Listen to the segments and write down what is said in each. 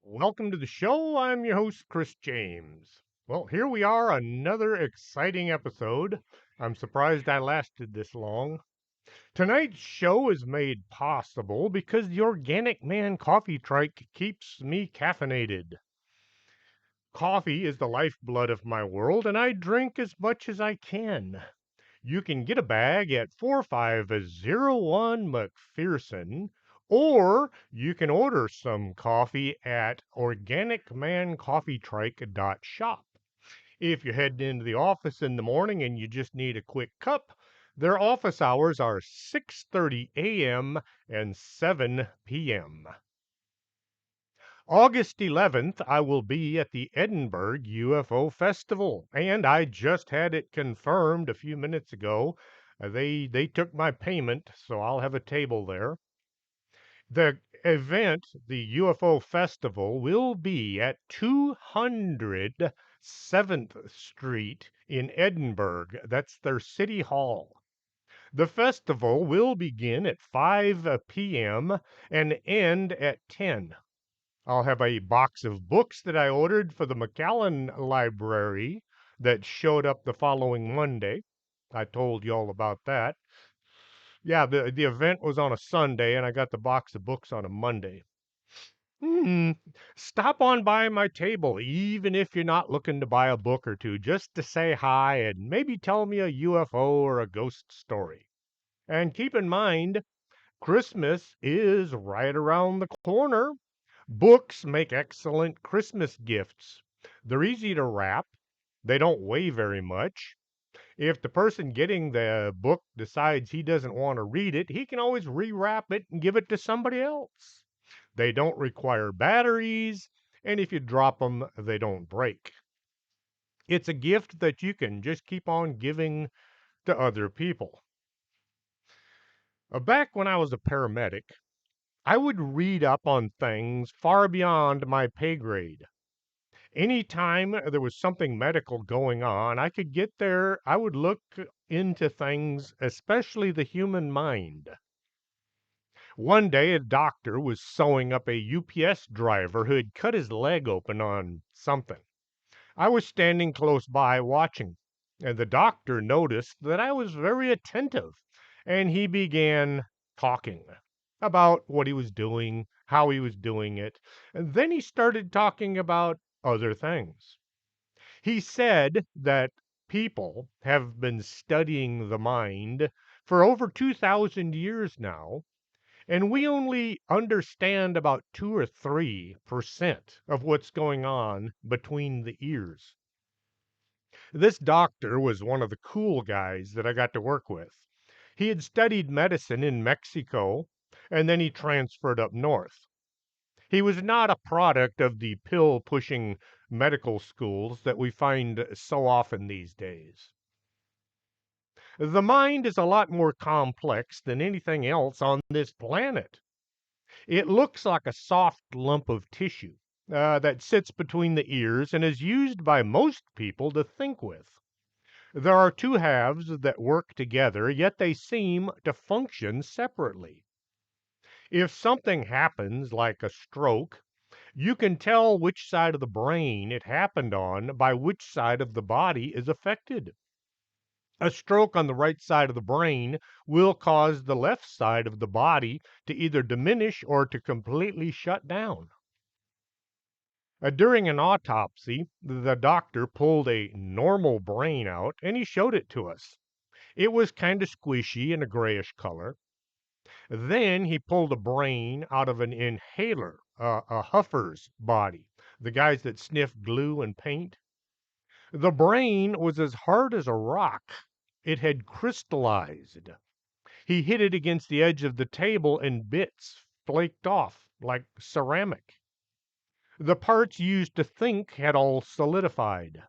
Welcome to the show. I'm your host, Chris James. Well, here we are, another exciting episode. I'm surprised I lasted this long. Tonight's show is made possible because the Organic Man coffee trike keeps me caffeinated. Coffee is the lifeblood of my world, and I drink as much as I can. You can get a bag at 4501 McPherson, or you can order some coffee at organicmancoffeetrike.shop. If you're heading into the office in the morning and you just need a quick cup, their office hours are 6:30 a.m. and 7 p.m. August 11th, I will be at the Edinburgh UFO Festival, and I just had it confirmed a few minutes ago. They took my payment, so I'll have a table there. The event, the UFO Festival, will be at 200 7th Street in Edinburgh. That's their city hall. The festival will begin at 5 p.m. and end at 10. I'll have a box of books that I ordered for the Macallan Library that showed up the following Monday. I told you all about that. Yeah, the event was on a Sunday, and I got the box of books on a Monday. Hmm. Stop on by my table, even if you're not looking to buy a book or two, just to say hi and maybe tell me a UFO or a ghost story. And keep in mind, Christmas is right around the corner. Books make excellent Christmas gifts. They're easy to wrap. They don't weigh very much. If the person getting the book decides he doesn't want to read it, he can always rewrap it and give it to somebody else. They don't require batteries, and if you drop them, they don't break. It's a gift that you can just keep on giving to other people. Back when I was a paramedic, I would read up on things far beyond my pay grade. Anytime there was something medical going on, I could get there. I would look into things, especially the human mind. One day, a doctor was sewing up a UPS driver who had cut his leg open on something. I was standing close by watching, and the doctor noticed that I was very attentive, and he began talking about what he was doing, how he was doing it, and then he started talking about other things. He said that people have been studying the mind for over 2,000 years now, and we only understand about 2 or 3% of what's going on between the ears. This doctor was one of the cool guys that I got to work with. He had studied medicine in Mexico, and then he transferred up north. He was not a product of the pill pushing medical schools that we find so often these days. The mind is a lot more complex than anything else on this planet. It looks like a soft lump of tissue that sits between the ears and is used by most people to think with. There are two halves that work together, yet they seem to function separately. If something happens, like a stroke, you can tell which side of the brain it happened on by which side of the body is affected. A stroke on the right side of the brain will cause the left side of the body to either diminish or to completely shut down. During an autopsy, the doctor pulled a normal brain out and he showed it to us. It was kind of squishy and a grayish color. Then he pulled a brain out of an inhaler, a huffer's body, the guys that sniff glue and paint. The brain was as hard as a rock. It had crystallized. He hit it against the edge of the table and bits flaked off like ceramic. The parts used to think had all solidified.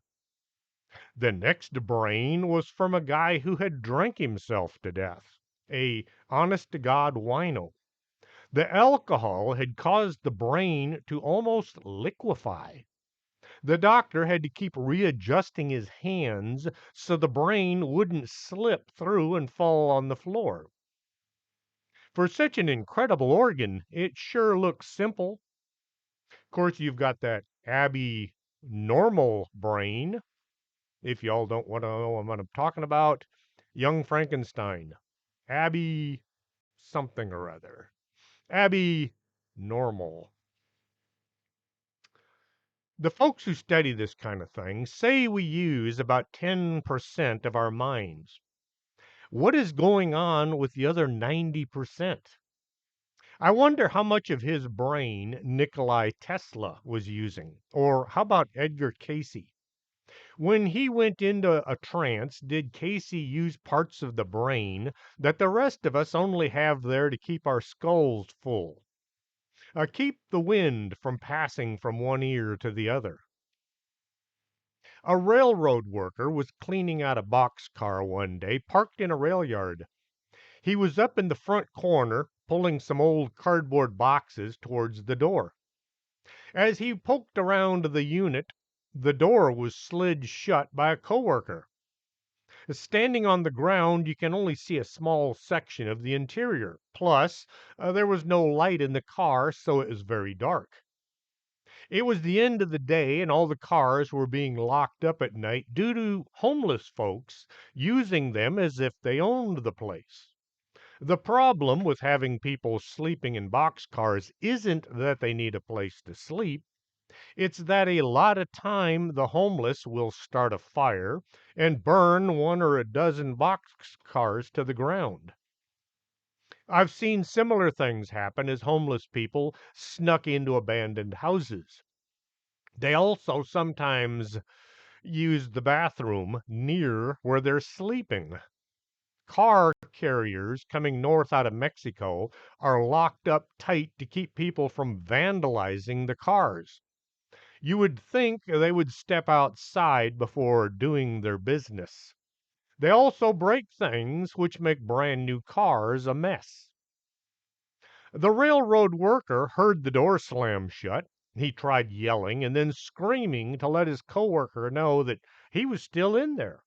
The next brain was from a guy who had drank himself to death, a honest to God wino. The alcohol had caused the brain to almost liquefy. The doctor had to keep readjusting his hands so the brain wouldn't slip through and fall on the floor. For such an incredible organ, it sure looks simple. course, you've got that Abby normal brain. If y'all don't want to know what I'm talking about, Young Frankenstein. Abby something or other. Abby normal. The folks who study this kind of thing say we use about 10% of our minds. What is going on with the other 90%? I wonder how much of his brain Nikolai Tesla was using. Or how about Edgar Casey? When he went into a trance, did Casey use parts of the brain that the rest of us only have there to keep our skulls full? Keep the wind from passing from one ear to the other. A railroad worker was cleaning out a boxcar one day, parked in a rail yard. He was up in the front corner, pulling some old cardboard boxes towards the door. As he poked around the unit, the door was slid shut by a coworker. Standing on the ground, you can only see a small section of the interior. Plus, there was no light in the car, so it was very dark. It was the end of the day, and all the cars were being locked up at night due to homeless folks using them as if they owned the place. The problem with having people sleeping in boxcars isn't that they need a place to sleep. It's that a lot of time the homeless will start a fire and burn one or a dozen boxcars to the ground. I've seen similar things happen as homeless people snuck into abandoned houses. They also sometimes use the bathroom near where they're sleeping. Car carriers coming north out of Mexico are locked up tight to keep people from vandalizing the cars. You would think they would step outside before doing their business. They also break things which make brand new cars a mess. The railroad worker heard the door slam shut. He tried yelling and then screaming to let his coworker know that he was still in there.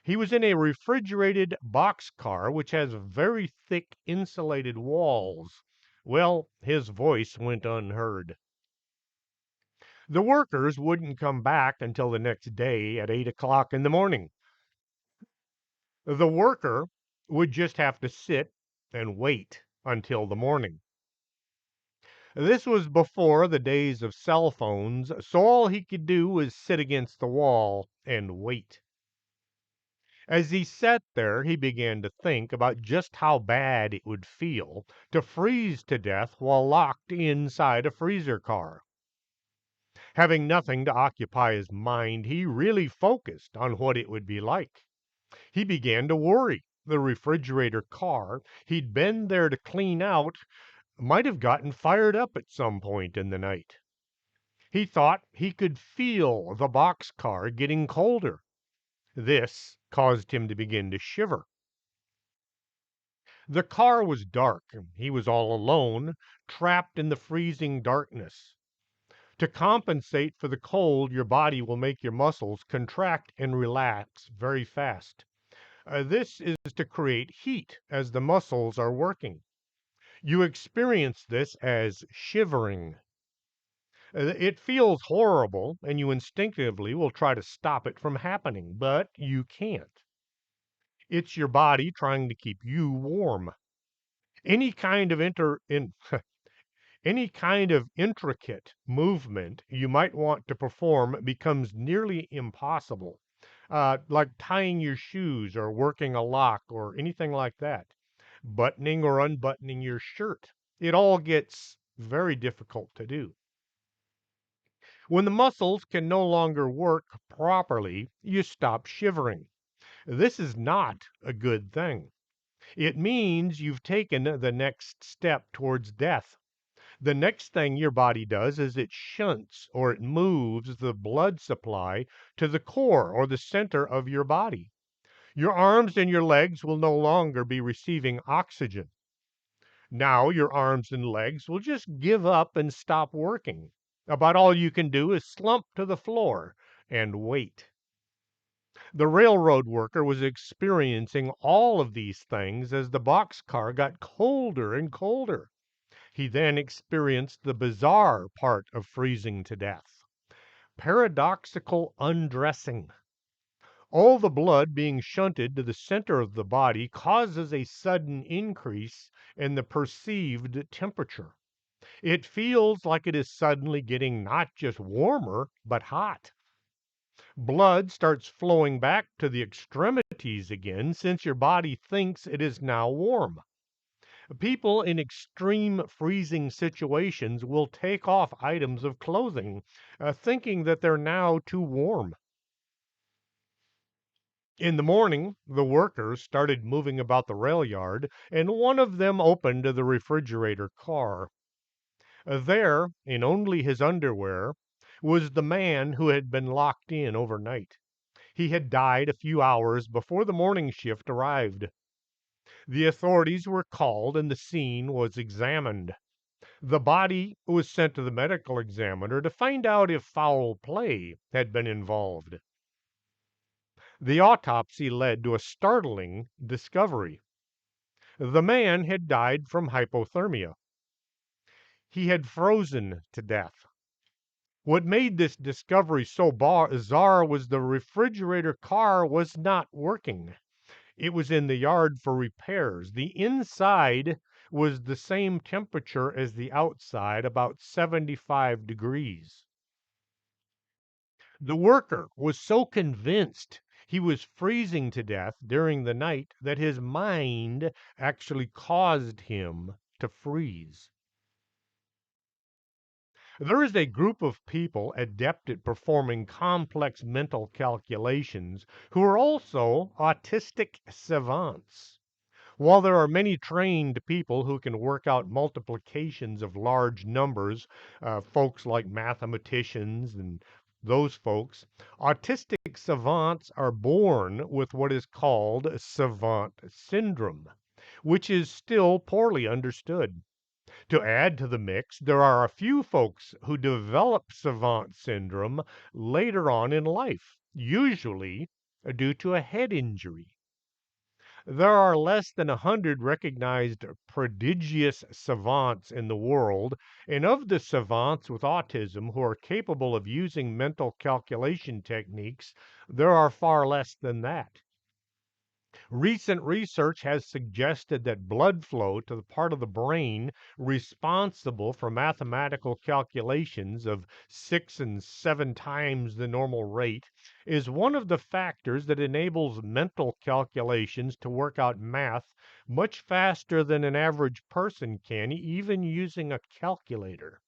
He was in a refrigerated boxcar which has very thick insulated walls. Well, his voice went unheard. The workers wouldn't come back until the next day at 8 o'clock in the morning. The worker would just have to sit and wait until the morning. This was before the days of cell phones, so all he could do was sit against the wall and wait. As he sat there, he began to think about just how bad it would feel to freeze to death while locked inside a freezer car. Having nothing to occupy his mind, he really focused on what it would be like. He began to worry. The refrigerator car he'd been there to clean out might have gotten fired up at some point in the night. He thought he could feel the boxcar getting colder. This caused him to begin to shiver. The car was dark. He was all alone, trapped in the freezing darkness. To compensate for the cold, your body will make your muscles contract and relax very fast. This is to create heat as the muscles are working. You experience this as shivering. It feels horrible, and you instinctively will try to stop it from happening, but you can't. It's your body trying to keep you warm. Any kind of any kind of intricate movement you might want to perform becomes nearly impossible, like tying your shoes or working a lock or anything like that, buttoning or unbuttoning your shirt. It all gets very difficult to do. When the muscles can no longer work properly, you stop shivering. This is not a good thing. It means you've taken the next step towards death. The next thing your body does is it shunts or it moves the blood supply to the core or the center of your body. Your arms and your legs will no longer be receiving oxygen. Now your arms and legs will just give up and stop working. About all you can do is slump to the floor and wait. The railroad worker was experiencing all of these things as the boxcar got colder and colder. He then experienced the bizarre part of freezing to death: paradoxical undressing. All the blood being shunted to the center of the body causes a sudden increase in the perceived temperature. It feels like it is suddenly getting not just warmer, but hot. Blood starts flowing back to the extremities again since your body thinks it is now warm. People in extreme freezing situations will take off items of clothing, thinking that they're now too warm. In the morning, the workers started moving about the rail yard, and one of them opened the refrigerator car. There, in only his underwear, was the man who had been locked in overnight. He had died a few hours before the morning shift arrived. The authorities were called and the scene was examined. The body was sent to the medical examiner to find out if foul play had been involved. The autopsy led to a startling discovery. The man had died from hypothermia. He had frozen to death. What made this discovery so bizarre was the refrigerator car was not working. It was in the yard for repairs. The inside was the same temperature as the outside, about 75 degrees. The worker was so convinced he was freezing to death during the night that his mind actually caused him to freeze. There is a group of people adept at performing complex mental calculations who are also autistic savants. While there are many trained people who can work out multiplications of large numbers, folks like mathematicians and those folks, autistic savants are born with what is called savant syndrome, which is still poorly understood. To add to the mix, there are a few folks who develop savant syndrome later on in life, usually due to a head injury. There are less than 100 recognized prodigious savants in the world, and of the savants with autism who are capable of using mental calculation techniques, there are far less than that. Recent research has suggested that blood flow to the part of the brain responsible for mathematical calculations of 6 and 7 times the normal rate is one of the factors that enables mental calculations to work out math much faster than an average person can, even using a calculator.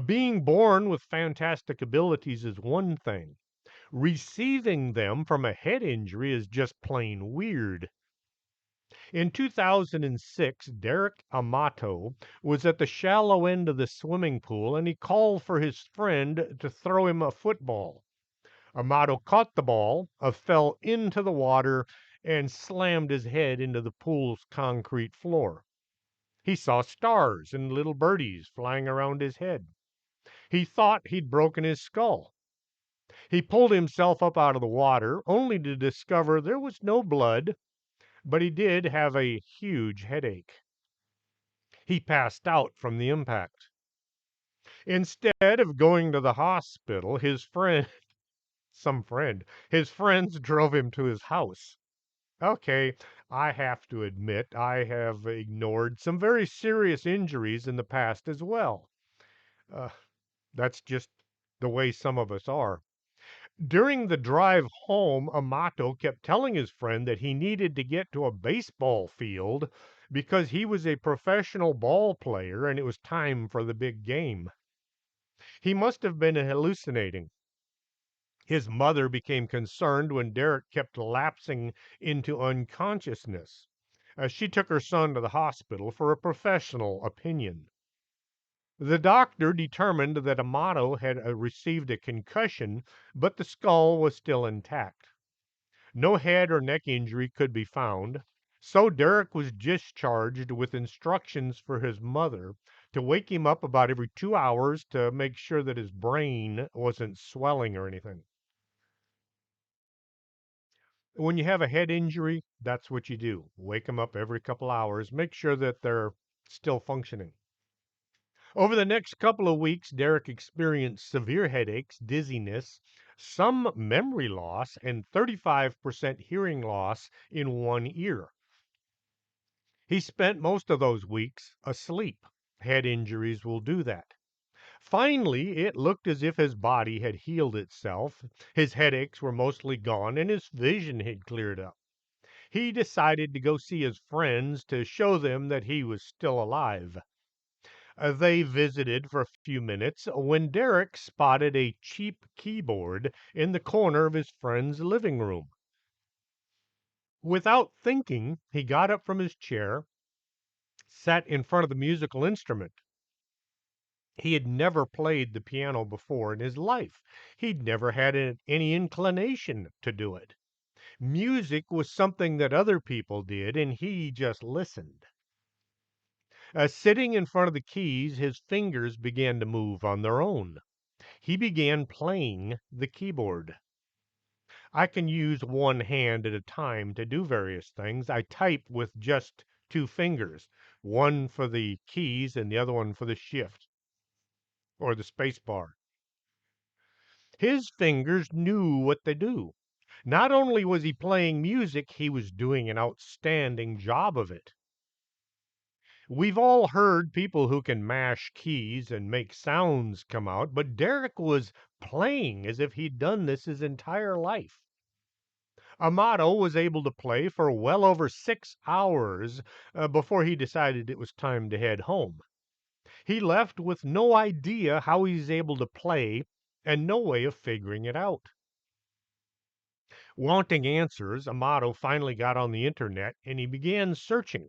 Being born with fantastic abilities is one thing. Receiving them from a head injury is just plain weird. In 2006, Derek Amato was at the shallow end of the swimming pool and he called for his friend to throw him a football. Amato caught the ball, fell into the water, and slammed his head into the pool's concrete floor. He saw stars and little birdies flying around his head. He thought he'd broken his skull. He pulled himself up out of the water, only to discover there was no blood, but he did have a huge headache. He passed out from the impact. Instead of going to the hospital, his friends drove him to his house. Okay, I have to admit I have ignored some very serious injuries in the past as well. Uh, that's just the way some of us are. During the drive home, Amato kept telling his friend that he needed to get to a baseball field because he was a professional ball player and it was time for the big game. He must have been hallucinating. His mother became concerned when Derek kept lapsing into unconsciousness. She took her son to the hospital for a professional opinion. The doctor determined that Amato had received a concussion, but the skull was still intact. No head or neck injury could be found, so Derek was discharged with instructions for his mother to wake him up about every 2 hours to make sure that his brain wasn't swelling or anything. When you have a head injury, that's what you do. Wake them up every couple hours, make sure that they're still functioning. Over the next couple of weeks, Derek experienced severe headaches, dizziness, some memory loss, and 35% hearing loss in one ear. He spent most of those weeks asleep. Head injuries will do that. Finally, it looked as if his body had healed itself. His headaches were mostly gone and his vision had cleared up. He decided to go see his friends to show them that he was still alive. They visited for a few minutes when Derek spotted a cheap keyboard in the corner of his friend's living room. Without thinking, he got up from his chair, sat in front of the musical instrument. He had never played the piano before in his life. He'd never had any inclination to do it. Music was something that other people did, and he just listened. Sitting in front of the keys, his fingers began to move on their own. He began playing the keyboard. I can use one hand at a time to do various things. I type with just two fingers, one for the keys and the other one for the shift or the space bar. His fingers knew what to do. Not only was he playing music, he was doing an outstanding job of it. We've all heard people who can mash keys and make sounds come out, but Derek was playing as if he'd done this his entire life. Amato was able to play for well over 6 hours before he decided it was time to head home. He left with no idea how he's able to play and no way of figuring it out. Wanting answers, Amato finally got on the internet and he began searching,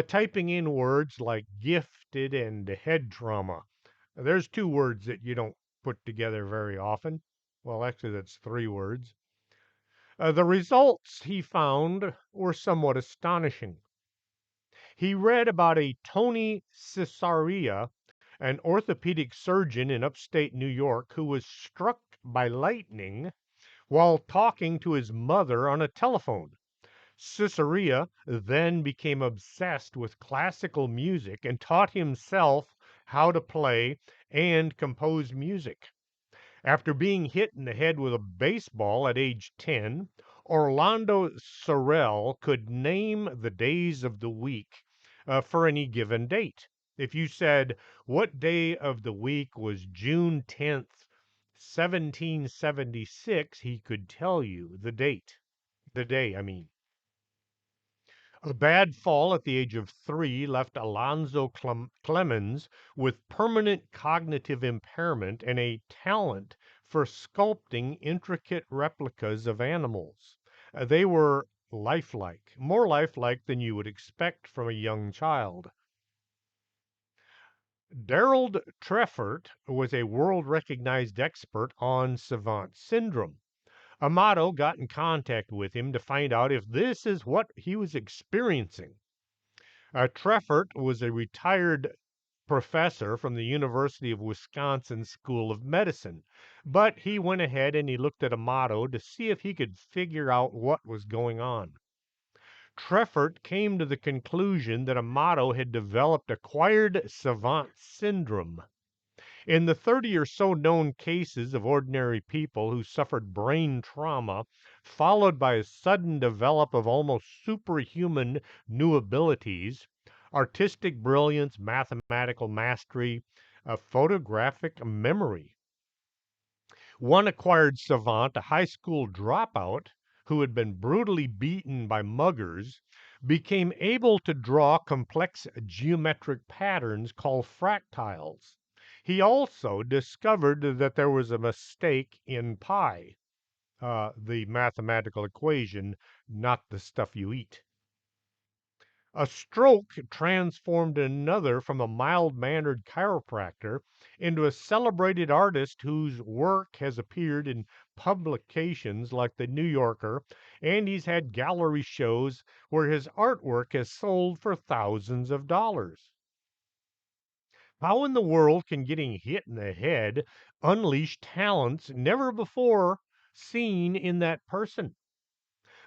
typing in words like gifted and head trauma. There's two words that you don't put together very often. Well, actually, that's three words. The results he found were somewhat astonishing. He read about a Tony Caesarea, an orthopedic surgeon in upstate New York, who was struck by lightning while talking to his mother on a telephone. Caesarea then became obsessed with classical music and taught himself how to play and compose music. After being hit in the head with a baseball at age 10, Orlando Sorrell could name the days of the week for any given date. If you said, what day of the week was June 10th, 1776, he could tell you the date. The day, I mean. A bad fall at the age of 3 left Alonzo Clemens with permanent cognitive impairment and a talent for sculpting intricate replicas of animals. They were lifelike, more lifelike than you would expect from a young child. Darold Treffert was a world recognized expert on savant syndrome. Amato got in contact with him to find out if this is what he was experiencing. Treffert was a retired professor from the University of Wisconsin School of Medicine, but he went ahead and he looked at Amato to see if he could figure out what was going on. Treffert came to the conclusion that Amato had developed acquired savant syndrome. In the 30 or so known cases of ordinary people who suffered brain trauma, followed by a sudden develop of almost superhuman new abilities, artistic brilliance, mathematical mastery, photographic memory. One acquired savant, a high school dropout who had been brutally beaten by muggers, became able to draw complex geometric patterns called fractals. He also discovered that there was a mistake in pi, the mathematical equation, not the stuff you eat. A stroke transformed another from a mild mannered chiropractor into a celebrated artist whose work has appeared in publications like the New Yorker, and he's had gallery shows where his artwork has sold for thousands of dollars. How in the world can getting hit in the head unleash talents never before seen in that person?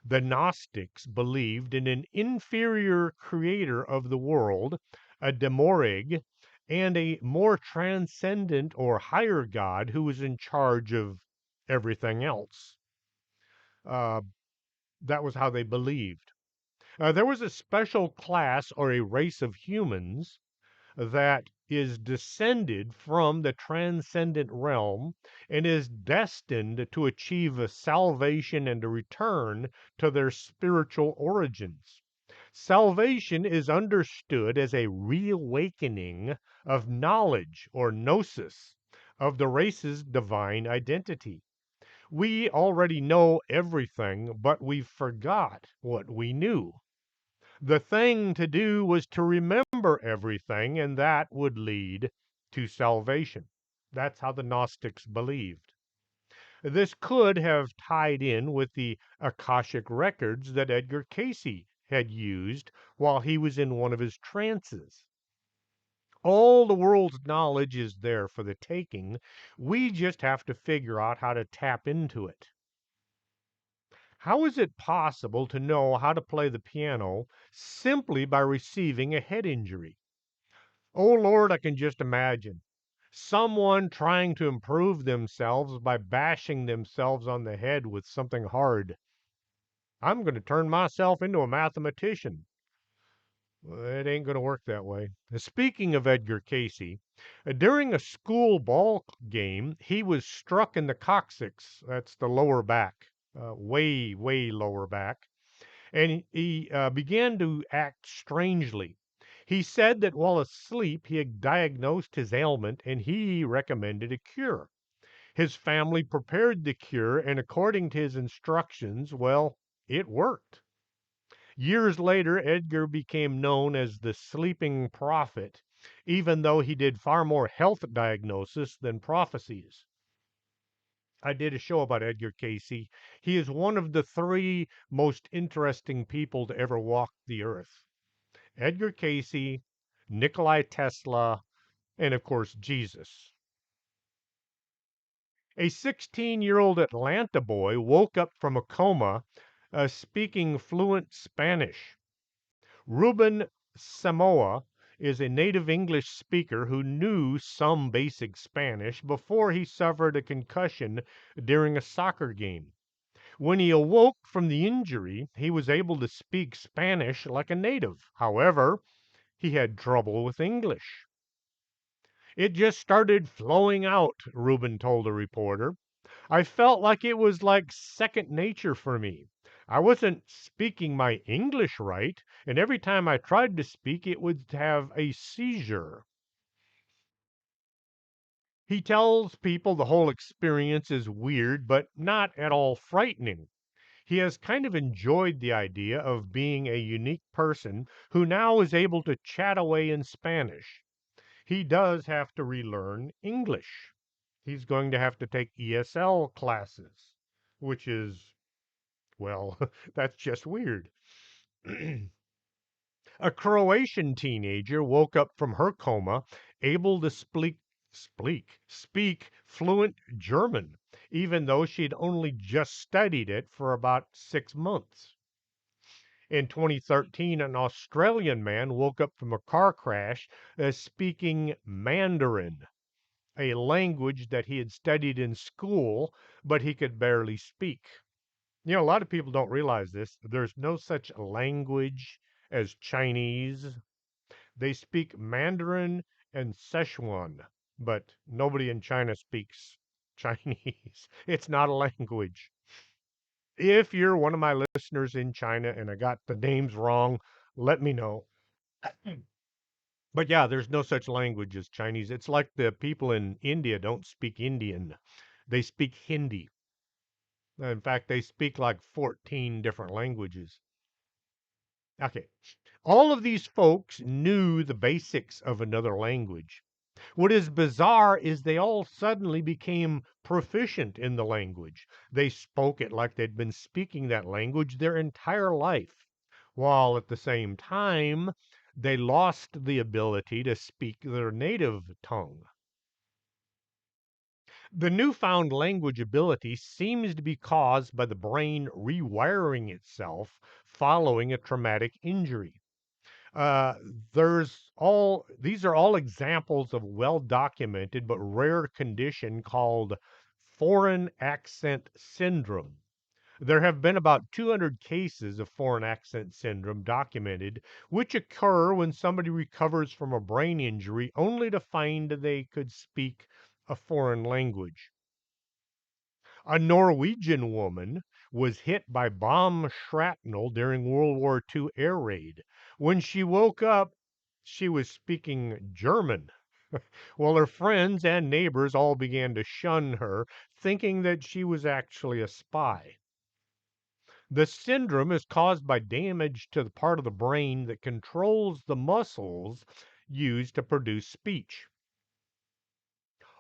The Gnostics believed in an inferior creator of the world, a Demoreg, and a more transcendent or higher god who was in charge of everything else. Uh, that was how they believed. There was a special class or a race of humans that is descended from the transcendent realm and is destined to achieve a salvation and a return to their spiritual origins. Salvation is understood as a reawakening of knowledge or gnosis of the race's divine identity. We already know everything, but we forgot what we knew. The thing to do was to remember everything, and that would lead to salvation. That's how the Gnostics believed. This could have tied in with the Akashic records that Edgar Casey had used while he was in one of his trances. All the world's knowledge is there for the taking. We just have to figure out how to tap into it. How is it possible to know how to play the piano simply by receiving a head injury? Oh Lord, I can just imagine someone trying to improve themselves by bashing themselves on the head with something hard. I'm going to turn myself into a mathematician. Well, it ain't going to work that way. Speaking of Edgar Casey, during a school ball game, he was struck in the coccyx. That's the lower back, way lower back. And he began to act strangely. He said that while asleep, he had diagnosed his ailment and he recommended a cure. His family prepared the cure, and according to his instructions, well, it worked. Years later, Edgar became known as the sleeping prophet, even though he did far more health diagnosis than prophecies. I did a show about Edgar Casey. He is one of the three most interesting people to ever walk the earth. Edgar Casey, Nikolai Tesla, and of course, Jesus. A 16-year-old Atlanta boy woke up from a coma speaking fluent Spanish. Ruben Samoa is a native English speaker who knew some basic Spanish before he suffered a concussion during a soccer game. When he awoke from the injury, he was able to speak Spanish like a native. However, he had trouble with English. It just started flowing out, Ruben told a reporter. I felt like it was like second nature for me. I wasn't speaking my English right, and every time I tried to speak, it would have a seizure. He tells people the whole experience is weird, but not at all frightening. He has kind of enjoyed the idea of being a unique person who now is able to chat away in Spanish. He does have to relearn English. He's going to have to take ESL classes, which is, well, that's just weird. A Croatian teenager woke up from her coma able to speak fluent German, even though she'd only just studied it for about 6 months. In 2013, an Australian man woke up from a car crash speaking Mandarin, a language that he had studied in school, but he could barely speak. A lot of people don't realize this. There's no such language as Chinese. They speak Mandarin and Szechuan, but nobody in China speaks Chinese. It's not a language. If you're one of my listeners in China and I got the names wrong, let me know. But yeah, there's no such language as Chinese. It's like the people in India don't speak Indian, they speak Hindi. In fact, they speak like 14 different languages. Okay. All of these folks knew the basics of another language. What is bizarre is they all suddenly became proficient in the language. They spoke it like they'd been speaking that language their entire life, while at the same time, they lost the ability to speak their native tongue. The newfound language ability seems to be caused by the brain rewiring itself following a traumatic injury. Uh, there's all these are all examples of well documented but rare condition called foreign accent syndrome. There have been about 200 cases of foreign accent syndrome documented, which occur when somebody recovers from a brain injury only to find they could speak a foreign language. A Norwegian woman was hit by bomb shrapnel during World War II air raid. When she woke up, she was speaking German. Well, her friends and neighbors all began to shun her, thinking that she was actually a spy. The syndrome is caused by damage to the part of the brain that controls the muscles used to produce speech.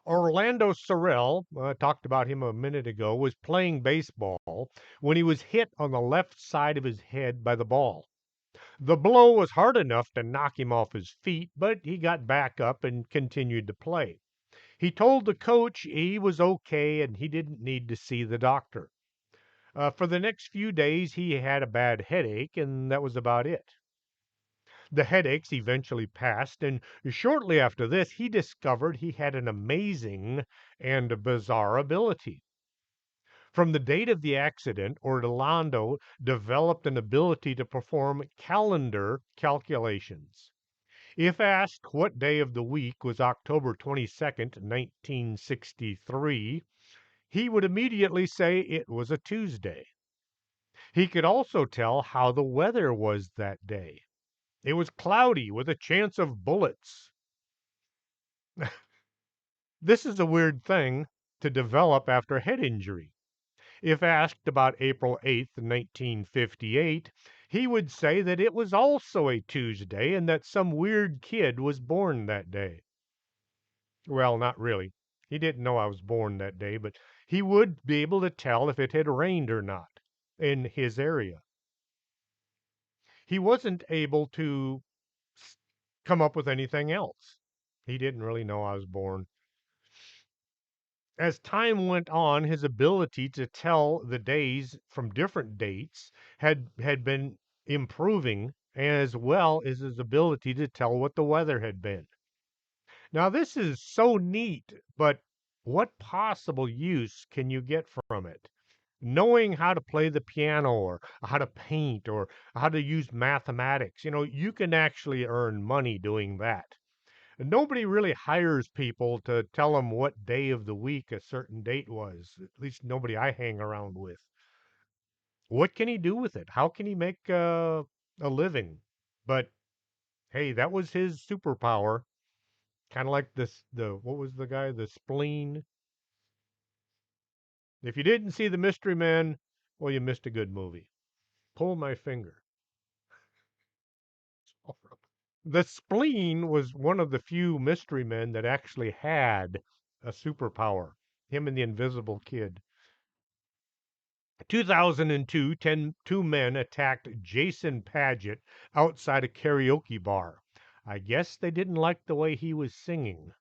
Orlando Sorrell, talked about him a minute ago, was playing baseball when he was hit on the left side of his head by the ball. The blow was hard enough to knock him off his feet, but he got back up and continued to play. He told the coach he was okay and he didn't need to see the doctor. For the next few days, he had a bad headache, and that was about it. The headaches eventually passed, and shortly after this, he discovered he had an amazing and bizarre ability. From the date of the accident, Orlando developed an ability to perform calendar calculations. If asked what day of the week was October 22nd, 1963, he would immediately say it was a Tuesday. He could also tell how the weather was that day. It was cloudy with a chance of bullets. This is a weird thing to develop after a head injury. If asked about April 8th, 1958, he would say that it was also a Tuesday and that some weird kid was born that day. Well, not really. He didn't know I was born that day, but he would be able to tell if it had rained or not in his area. He wasn't able to s- come up with anything else. He didn't really know I was born. As time went on, his ability to tell the days from different dates had been improving, as well as his ability to tell what the weather had been. Now, this is so neat, but what possible use can you get from it? Knowing how to play the piano or how to paint or how to use mathematics, you can actually earn money doing that. Nobody really hires people to tell them what day of the week a certain date was. At least nobody I hang around with. What can he do with it? How can he make a living? But hey, that was his superpower. Kind of like this. The what was the guy? The spleen. If you didn't see the Mystery Men, well, you missed a good movie. Pull my finger. The spleen was one of the few mystery men that actually had a superpower. Him and the Invisible Kid. 2002, two men attacked Jason Paget outside a karaoke bar. I guess they didn't like the way he was singing.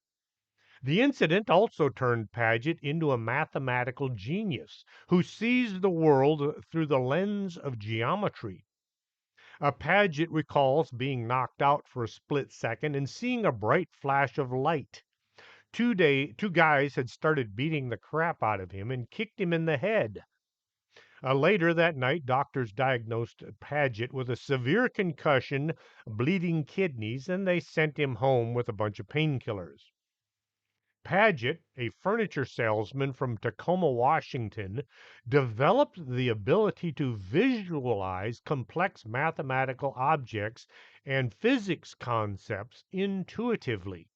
The incident also turned Paget into a mathematical genius who sees the world through the lens of geometry. Paget recalls being knocked out for a split second and seeing a bright flash of light. Two guys had started beating the crap out of him and kicked him in the head. Later that night, doctors diagnosed Paget with a severe concussion, bleeding kidneys, and they sent him home with a bunch of painkillers. Paget, a furniture salesman from Tacoma, Washington, developed the ability to visualize complex mathematical objects and physics concepts intuitively.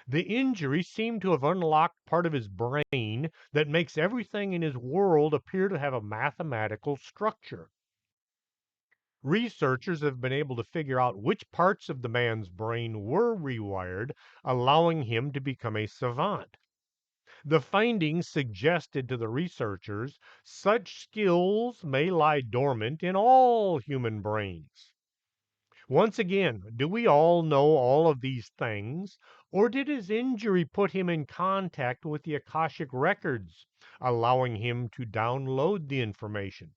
The injury seemed to have unlocked part of his brain that makes everything in his world appear to have a mathematical structure. Researchers have been able to figure out which parts of the man's brain were rewired, allowing him to become a savant. The findings suggested to the researchers such skills may lie dormant in all human brains. Once again, do we all know all of these things, or did his injury put him in contact with the Akashic records, allowing him to download the information?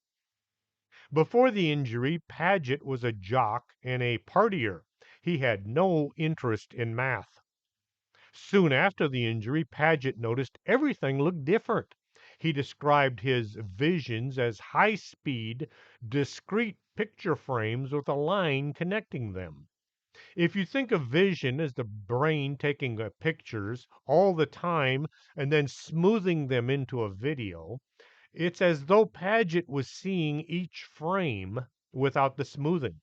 Before the injury, Paget was a jock and a partier. He had no interest in math. Soon after the injury, Paget noticed everything looked different. He described his visions as high speed, discrete picture frames with a line connecting them. If you think of vision as the brain taking pictures all the time and then smoothing them into a video, it's as though Paget was seeing each frame without the smoothing.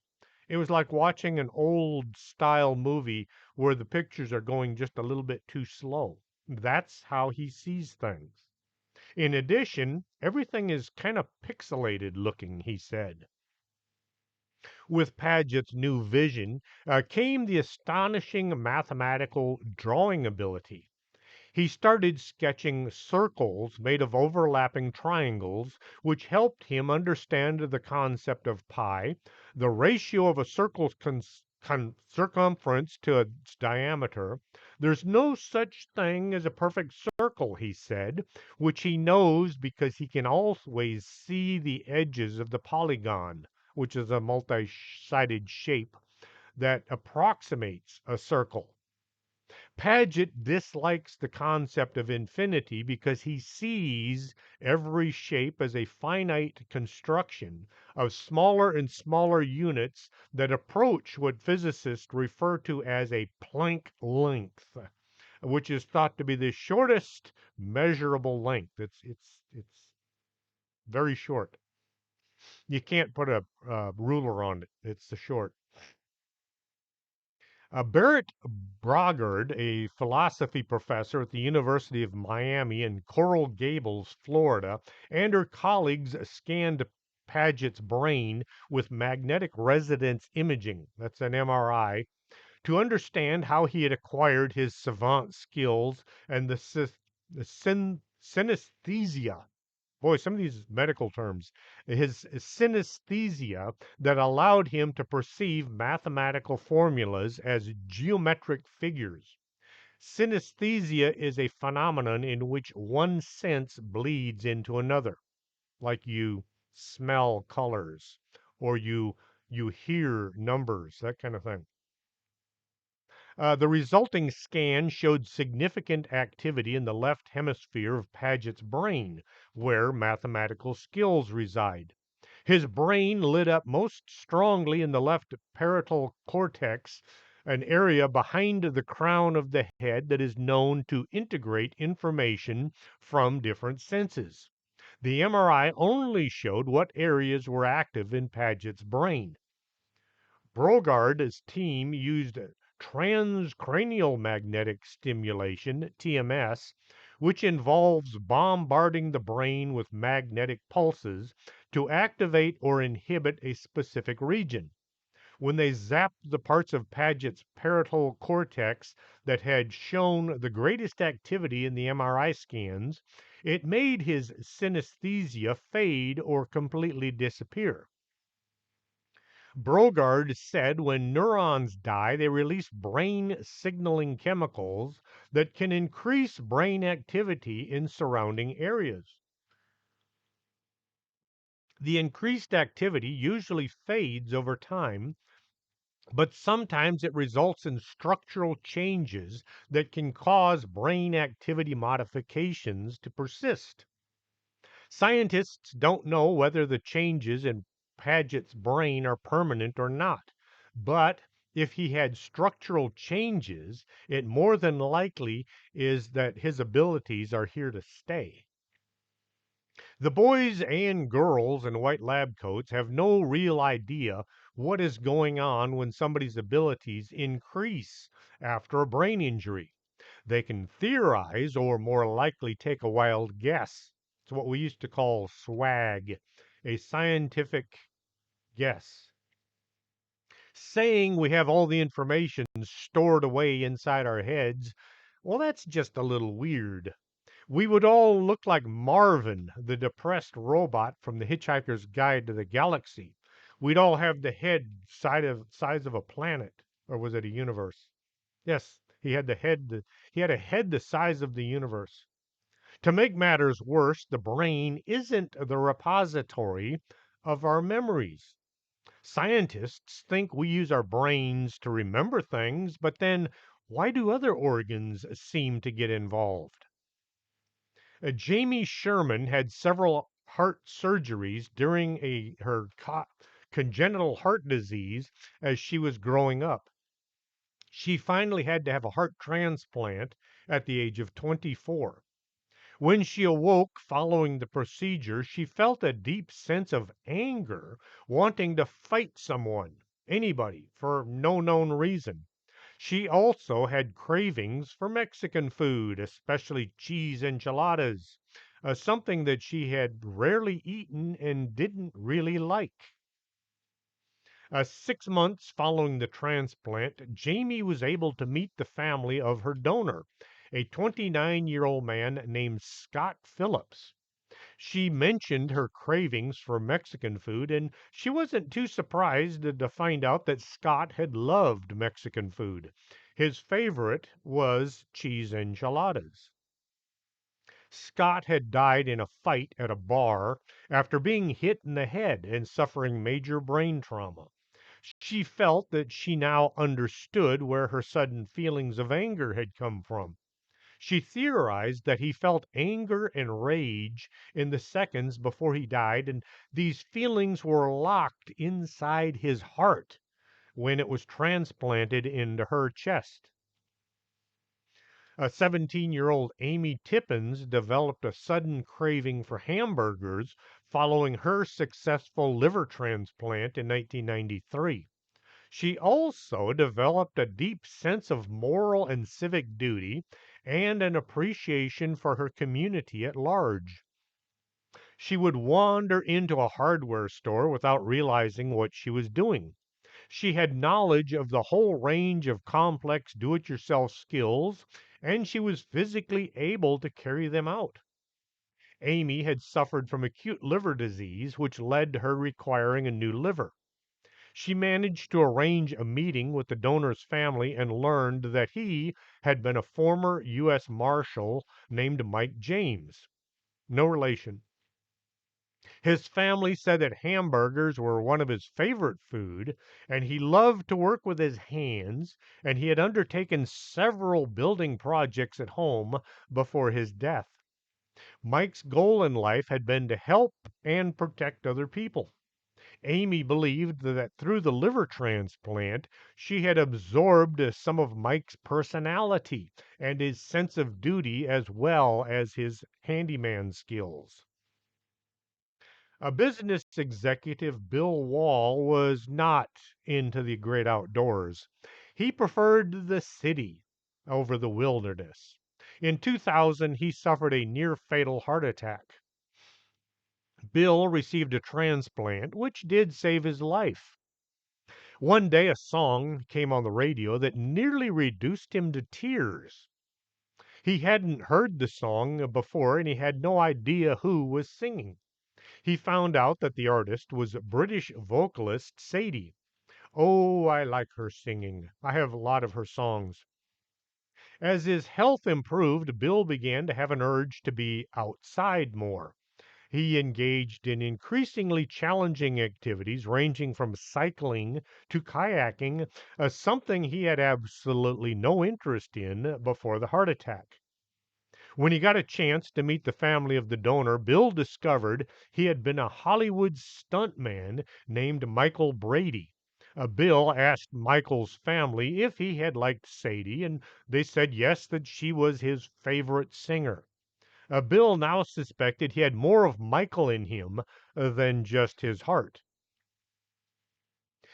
It was like watching an old style movie where the pictures are going just a little bit too slow. That's how he sees things. In addition, everything is kind of pixelated looking, he said. With Paget's new vision came the astonishing mathematical drawing ability. He started sketching circles made of overlapping triangles, which helped him understand the concept of pi, the ratio of a circle's circumference to its diameter. There's no such thing as a perfect circle, he said, which he knows because he can always see the edges of the polygon, which is a multi sided shape that approximates a circle. Paget dislikes the concept of infinity because he sees every shape as a finite construction of smaller and smaller units that approach what physicists refer to as a Planck length, which is thought to be the shortest measurable length. It's very short. You can't put a ruler on it. It's the short. Barrett Brogard, a philosophy professor at the University of Miami in Coral Gables, Florida, and her colleagues scanned Paget's brain with magnetic resonance imaging, that's an MRI, to understand how he had acquired his savant skills and the synesthesia. Boy, some of these medical terms. His synesthesia that allowed him to perceive mathematical formulas as geometric figures. Synesthesia is a phenomenon in which one sense bleeds into another, like you smell colors or you hear numbers, that kind of thing. The resulting scan showed significant activity in the left hemisphere of Paget's brain, where mathematical skills reside. His brain lit up most strongly in the left parietal cortex, an area behind the crown of the head that is known to integrate information from different senses. The MRI only showed what areas were active in Paget's brain. Brogard's team used transcranial magnetic stimulation, TMS, which involves bombarding the brain with magnetic pulses to activate or inhibit a specific region. When they zapped the parts of Paget's parietal cortex that had shown the greatest activity in the MRI scans, it made his synesthesia fade or completely disappear. Brogard said when neurons die, they release brain signaling chemicals that can increase brain activity in surrounding areas. The increased activity usually fades over time, but sometimes it results in structural changes that can cause brain activity modifications to persist. Scientists don't know whether the changes in Paget's brain are permanent or not, but if he had structural changes, it more than likely is that his abilities are here to stay. The boys and girls in white lab coats have no real idea what is going on when somebody's abilities increase after a brain injury. They can theorize or more likely take a wild guess. It's what we used to call swag, a scientific guess. Saying we have all the information stored away inside our heads, well, that's just a little weird. We would all look like Marvin, the depressed robot from the Hitchhiker's Guide to the Galaxy. We'd all have the head size of a planet, or was it a universe? Yes, he had a head the size of the universe. To make matters worse, the brain isn't the repository of our memories. Scientists think we use our brains to remember things, but then why do other organs seem to get involved? Jamie Sherman had several heart surgeries during congenital heart disease as she was growing up. She finally had to have a heart transplant at the age of 24. When she awoke following the procedure, she felt a deep sense of anger, wanting to fight someone, anybody, for no known reason. She also had cravings for Mexican food, especially cheese enchiladas, something that she had rarely eaten and didn't really like. 6 months following the transplant, Jamie was able to meet the family of her donor, a 29-year-old man named Scott Phillips. She mentioned her cravings for Mexican food, and she wasn't too surprised to find out that Scott had loved Mexican food. His favorite was cheese enchiladas. Scott had died in a fight at a bar after being hit in the head and suffering major brain trauma. She felt that she now understood where her sudden feelings of anger had come from. She theorized that he felt anger and rage in the seconds before he died, and these feelings were locked inside his heart when it was transplanted into her chest. A 17-year-old Amy Tippins developed a sudden craving for hamburgers following her successful liver transplant in 1993. She also developed a deep sense of moral and civic duty and an appreciation for her community at large. She would wander into a hardware store without realizing what she was doing. She had knowledge of the whole range of complex do it yourself skills, and she was physically able to carry them out. Amy had suffered from acute liver disease, which led to her requiring a new liver. She managed to arrange a meeting with the donor's family and learned that he had been a former U.S. Marshal named Mike James. No relation. His family said that hamburgers were one of his favorite food, and he loved to work with his hands, and he had undertaken several building projects at home before his death. Mike's goal in life had been to help and protect other people. Amy believed that through the liver transplant, she had absorbed some of Mike's personality and his sense of duty as well as his handyman skills. A business executive, Bill Wall, was not into the great outdoors. He preferred the city over the wilderness. In 2000, he suffered a near fatal heart attack. Bill received a transplant, which did save his life. One day, a song came on the radio that nearly reduced him to tears. He hadn't heard the song before and he had no idea who was singing. He found out that the artist was British vocalist Sadie. Oh, I like her singing. I have a lot of her songs. As his health improved, Bill began to have an urge to be outside more. He engaged in increasingly challenging activities ranging from cycling to kayaking, something he had absolutely no interest in before the heart attack. When he got a chance to meet the family of the donor, Bill discovered he had been a Hollywood stuntman named Michael Brady. Bill asked Michael's family if he had liked Sadie, and they said yes, that she was his favorite singer. Bill now suspected he had more of Michael in him than just his heart.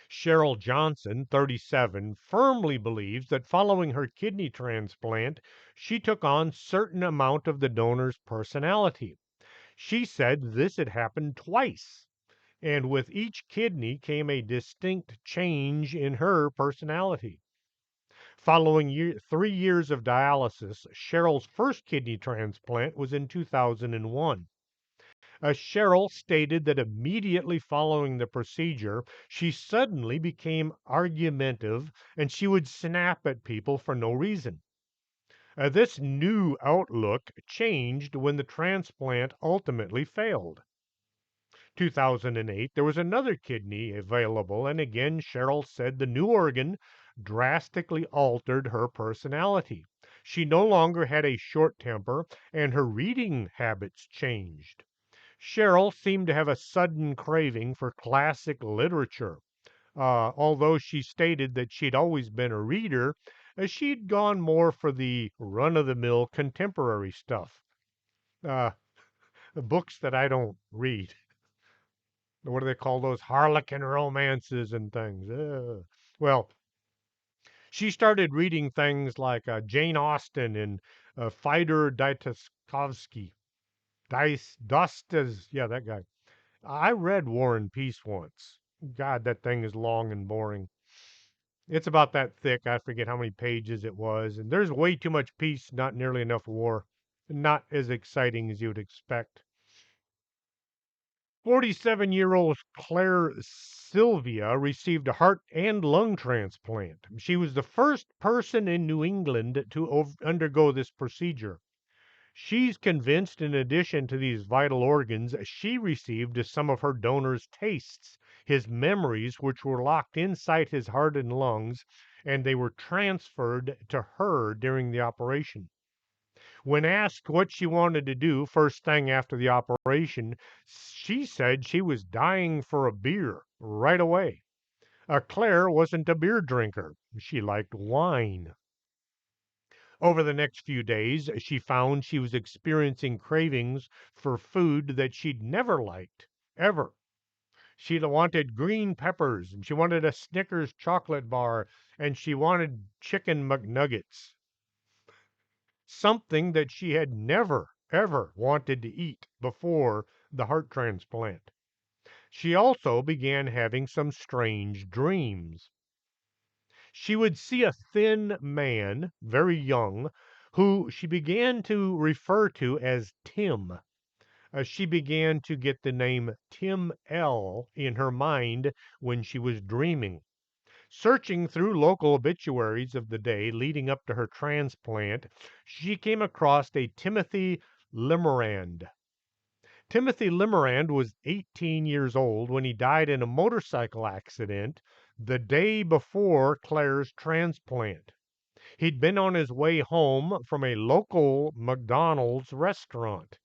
Cheryl Johnson, 37, firmly believes that following her kidney transplant, she took on certain amount of the donor's personality. She said this had happened twice, and with each kidney came a distinct change in her personality. Following 3 years of dialysis, Cheryl's first kidney transplant was in 2001. Cheryl stated that immediately following the procedure, she suddenly became argumentative and she would snap at people for no reason. This new outlook changed when the transplant ultimately failed. 2008, there was another kidney available, and again, Cheryl said the new organ drastically altered her personality. She no longer had a short temper, and her reading habits changed. Cheryl seemed to have a sudden craving for classic literature. Although she stated that she'd always been a reader, she'd gone more for the run of the mill contemporary stuff. Uh, books that I don't read. What do they call those? Harlequin romances and things. Well, she started reading things like Jane Austen and Fyodor Dostoevsky. Yeah, that guy. I read War and Peace once. God, that thing is long and boring. It's about that thick. I forget how many pages it was. And there's way too much peace, not nearly enough war. Not as exciting as you'd expect. 47-year-old Claire Sylvia received a heart and lung transplant. She was the first person in New England to undergo this procedure. She's convinced, in addition to these vital organs, she received some of her donor's tastes, his memories, which were locked inside his heart and lungs, and they were transferred to her during the operation. When asked what she wanted to do first thing after the operation, she said she was dying for a beer right away. Claire wasn't a beer drinker. She liked wine. Over the next few days, she found she was experiencing cravings for food that she'd never liked, ever. She wanted green peppers, and she wanted a Snickers chocolate bar, and she wanted chicken McNuggets, something that she had never, ever wanted to eat before the heart transplant. She also began having some strange dreams. She would see a thin man, very young, who she began to refer to as Tim. She began to get the name Tim L in her mind when she was dreaming. Searching through local obituaries of the day leading up to her transplant, she came across a Timothy Limerand. Timothy Limerand was 18 years old when he died in a motorcycle accident the day before Claire's transplant. He'd been on his way home from a local McDonald's restaurant.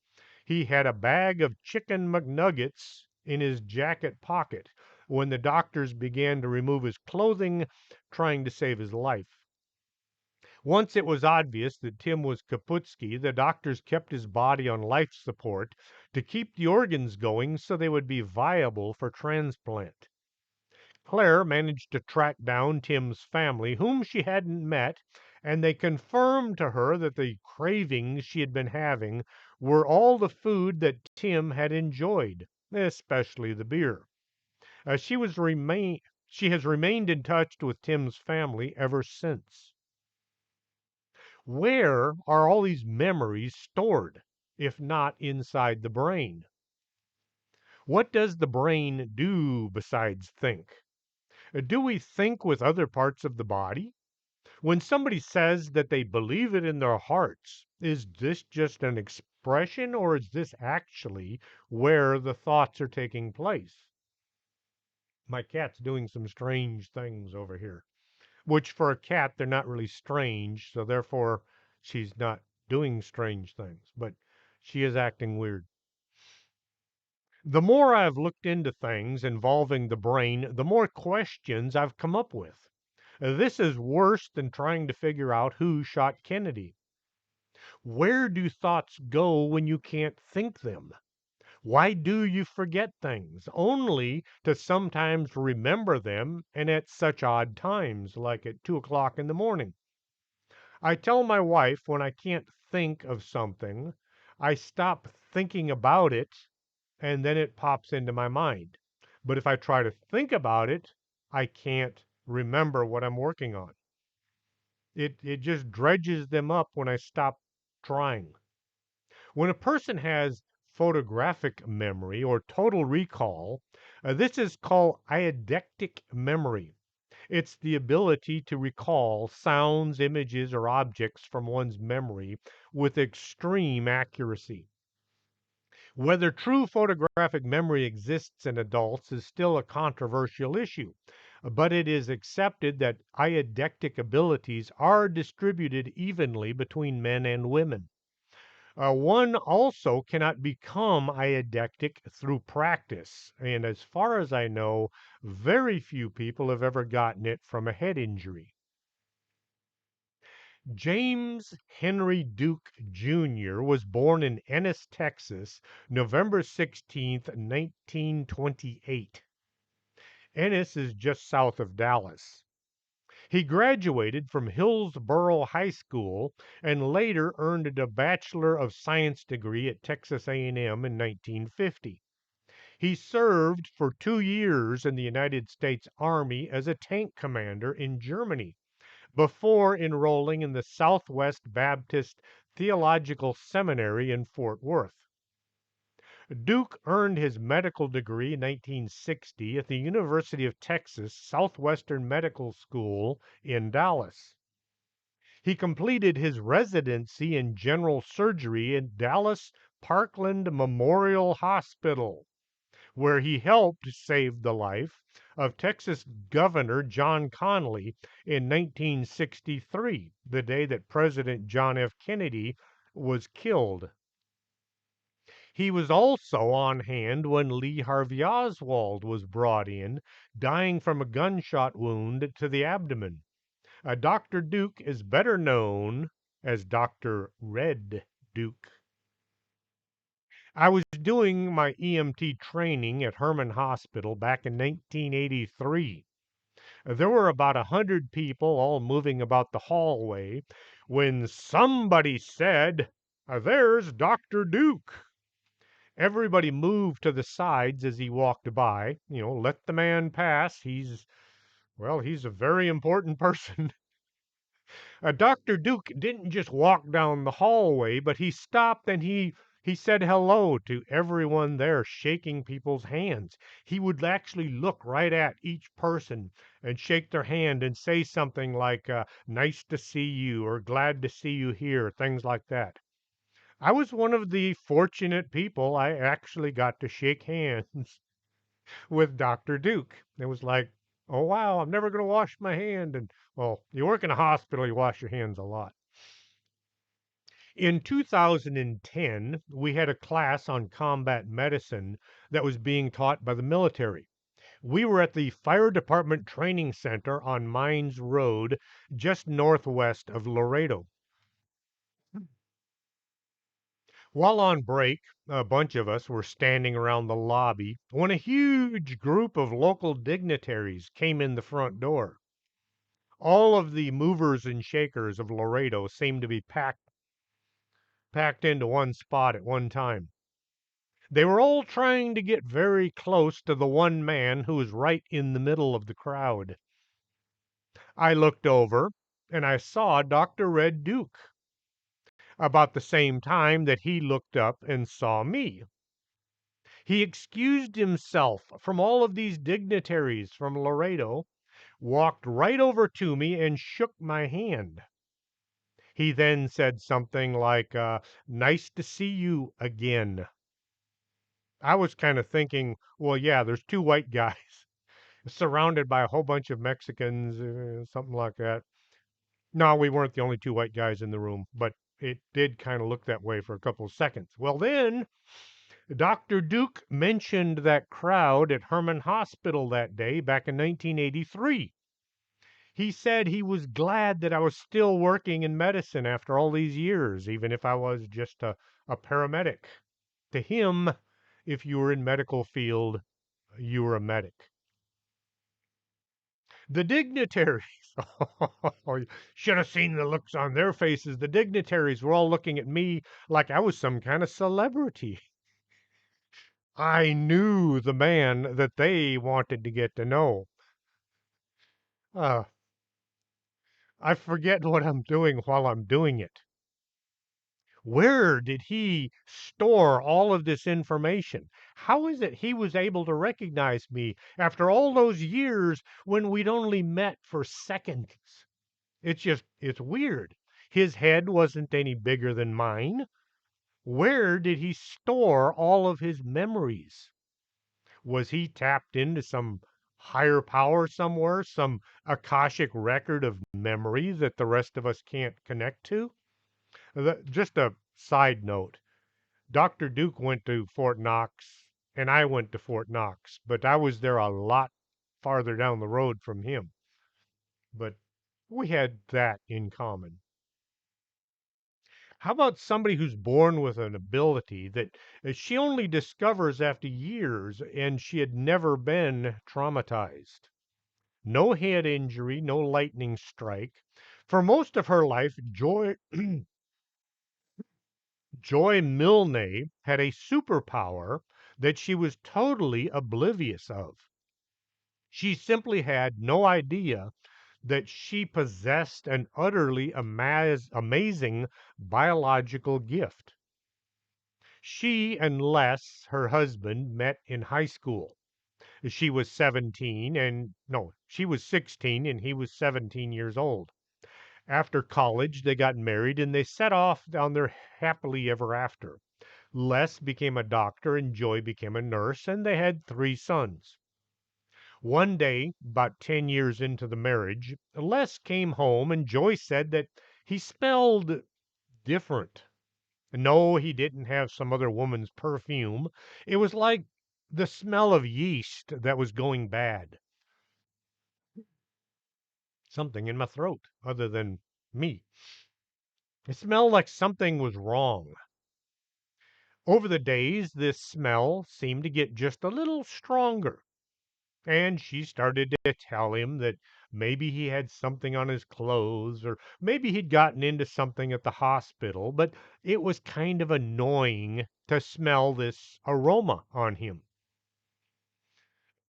He had a bag of chicken McNuggets in his jacket pocket when the doctors began to remove his clothing, trying to save his life. Once it was obvious that Tim was Kaputsky, the doctors kept his body on life support to keep the organs going so they would be viable for transplant. Claire managed to track down Tim's family, whom she hadn't met, and they confirmed to her that the cravings she had been having were all the food that Tim had enjoyed, especially the beer. She has remained in touch with Tim's family ever since. Where are all these memories stored, if not inside the brain? What does the brain do besides think? Do we think with other parts of the body? When somebody says that they believe it in their hearts, is this just an expression or is this actually where the thoughts are taking place? My cat's doing some strange things over here, which for a cat, they're not really strange, so therefore she's not doing strange things, but she is acting weird. The more I've looked into things involving the brain, the more questions I've come up with. This is worse than trying to figure out who shot Kennedy. Where do thoughts go when you can't think them? Why do you forget things, only to sometimes remember them and at such odd times, like at 2 o'clock in the morning? I tell my wife when I can't think of something, I stop thinking about it and then it pops into my mind. But if I try to think about it, I can't remember what I'm working on. It just dredges them up when I stop trying. When a person has photographic memory or total recall, this is called eidetic memory. It's the ability to recall sounds, images, or objects from one's memory with extreme accuracy. Whether true photographic memory exists in adults is still a controversial issue, but it is accepted that eidetic abilities are distributed evenly between men and women. One also cannot become eidetic through practice, and as far as I know, very few people have ever gotten it from a head injury. James Henry Duke Jr. was born in Ennis, Texas, November 16th, 1928. Ennis is just south of Dallas. He graduated from Hillsborough High School and later earned a Bachelor of Science degree at Texas A&M in 1950. He served for 2 years in the United States Army as a tank commander in Germany before enrolling in the Southwest Baptist Theological Seminary in Fort Worth. Duke earned his medical degree in 1960 at the University of Texas Southwestern Medical School in Dallas. He completed his residency in general surgery in Dallas Parkland Memorial Hospital, where he helped save the life of Texas Governor John Connally in 1963, the day that President John F. Kennedy was killed. He was also on hand when Lee Harvey Oswald was brought in, dying from a gunshot wound to the abdomen. Dr. Duke is better known as Dr. Red Duke. I was doing my EMT training at Herman Hospital back in 1983. There were about 100 people all moving about the hallway when somebody said, "There's Dr. Duke." Everybody moved to the sides as he walked by. Let the man pass. He's a very important person. Dr. Duke didn't just walk down the hallway, but he stopped and he said hello to everyone there, shaking people's hands. He would actually look right at each person and shake their hand and say something like, "Nice to see you," or "Glad to see you here," things like that. I was one of the fortunate people. I actually got to shake hands with Dr. Duke. It was like, oh wow, I'm never going to wash my hand. And well, you work in a hospital, you wash your hands a lot. In 2010, we had a class on combat medicine that was being taught by the military. We were at the Fire Department Training Center on Mines Road, just northwest of Laredo. While on break, a bunch of us were standing around the lobby when a huge group of local dignitaries came in the front door. All of the movers and shakers of Laredo seemed to be packed into one spot at one time. They were all trying to get very close to the one man who was right in the middle of the crowd. I looked over and I saw Dr. Red Duke about the same time that he looked up and saw me. He excused himself from all of these dignitaries from Laredo, walked right over to me, and shook my hand. He then said something like, "Nice to see you again." I was kind of thinking, well, yeah, there's two white guys surrounded by a whole bunch of Mexicans, something like that. No, we weren't the only two white guys in the room, but it did kind of look that way for a couple of seconds. Well, then Dr. Duke mentioned that crowd at Herman Hospital that day back in 1983. He said he was glad that I was still working in medicine after all these years, even if I was just a paramedic. To him, if you were in medical field, you were a medic. The dignitaries, you should have seen the looks on their faces. The dignitaries were all looking at me like I was some kind of celebrity. I knew the man that they wanted to get to know. Uh, I forget what I'm doing while I'm doing it. Where did he store all of this information? How is it he was able to recognize me after all those years when we'd only met for seconds? It's weird. His head wasn't any bigger than mine. Where did he store all of his memories? Was he tapped into some higher power somewhere, some Akashic record of memory that the rest of us can't connect to? Just a side note, Dr. Duke went to Fort Knox and I went to Fort Knox, but I was there a lot farther down the road from him. But we had that in common. How about somebody who's born with an ability that she only discovers after years and she had never been traumatized? No head injury, no lightning strike. For most of her life, Joy Milne had a superpower that she was totally oblivious of. She simply had no idea that she possessed an utterly amazing biological gift. She and Les, her husband, met in high school. She was 17 and no, she was 16 and he was 17 years old. After college, they got married and they set off on their happily ever after. Les became a doctor and Joy became a nurse, and they had 3 sons. One day, about 10 years into the marriage, Les came home and Joy said that he smelled different. No, he didn't have some other woman's perfume. It was like the smell of yeast that was going bad. Something in my throat, other than me. It smelled like something was wrong. Over the days, this smell seemed to get just a little stronger. And she started to tell him that maybe he had something on his clothes, or maybe he'd gotten into something at the hospital, but it was kind of annoying to smell this aroma on him.